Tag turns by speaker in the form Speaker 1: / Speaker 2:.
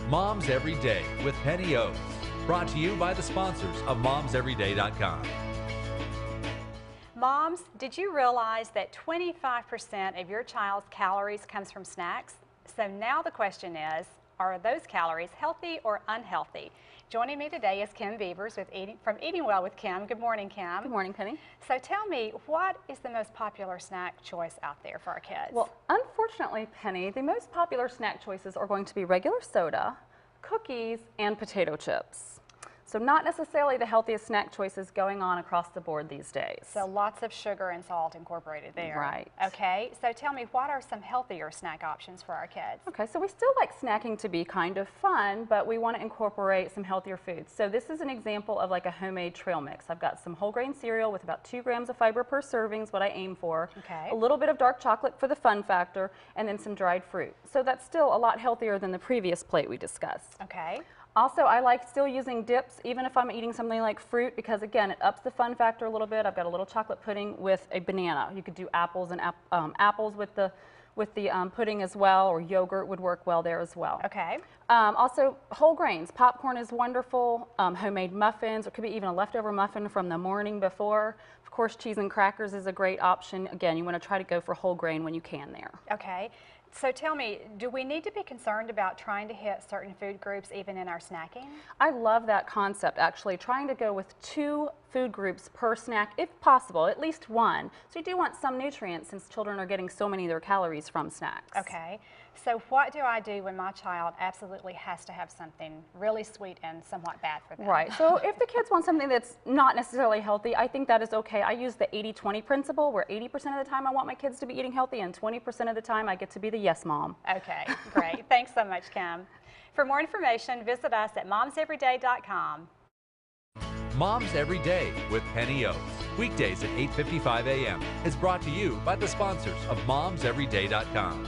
Speaker 1: Moms Every Day with Penny Oates. Brought to you by the sponsors of momseveryday.com.
Speaker 2: Moms, did you realize that 25% of your child's calories comes from snacks? So now the question is, are those calories healthy or unhealthy? Joining me today is Kim Beavers from Eating Well with Kim. Good morning, Kim.
Speaker 3: Good morning, Penny.
Speaker 2: So tell me, what is the most popular snack choice out there for our kids?
Speaker 3: Well, unfortunately, Penny, the most popular snack choices are going to be regular soda, cookies, and potato chips. So not necessarily the healthiest snack choices going on across the board these days.
Speaker 2: So lots of sugar and salt incorporated there.
Speaker 3: Right.
Speaker 2: Okay, so tell me, what are some healthier snack options for our kids?
Speaker 3: Okay, so we still like snacking to be kind of fun, but we want to incorporate some healthier foods. So this is an example of like a homemade trail mix. I've got some whole grain cereal with about 2 grams of fiber per serving is what I aim for.
Speaker 2: Okay.
Speaker 3: A little bit of dark chocolate for the fun factor, and then some dried fruit. So that's still a lot healthier than the previous plate we discussed.
Speaker 2: Okay.
Speaker 3: Also, I like still using dips, even if I'm eating something like fruit, because again, it ups the fun factor a little bit. I've got a little chocolate pudding with a banana. You could do apples and apples with the pudding as well, or yogurt would work well there as well.
Speaker 2: Okay.
Speaker 3: Also, whole grains. Popcorn is wonderful. Homemade muffins, or could be even a leftover muffin from the morning before. Of course, cheese and crackers is a great option. Again, you want to try to go for whole grain when you can there.
Speaker 2: Okay. So tell me, do we need to be concerned about trying to hit certain food groups even in our snacking?
Speaker 3: I love that concept, actually, trying to go with 2 food groups per snack, if possible, at least 1. So you do want some nutrients since children are getting so many of their calories from snacks.
Speaker 2: Okay. So what do I do when my child absolutely has to have something really sweet and somewhat bad for them?
Speaker 3: Right. So if the kids want something that's not necessarily healthy, I think that is okay. I use the 80-20 principle, where 80% of the time I want my kids to be eating healthy, and 20% of the time I get to be the yes mom.
Speaker 2: Okay, great. Thanks so much, Kim. For more information, visit us at momseveryday.com.
Speaker 1: Moms Every Day with Penny Oates. Weekdays at 8:55 a.m. is brought to you by the sponsors of momseveryday.com.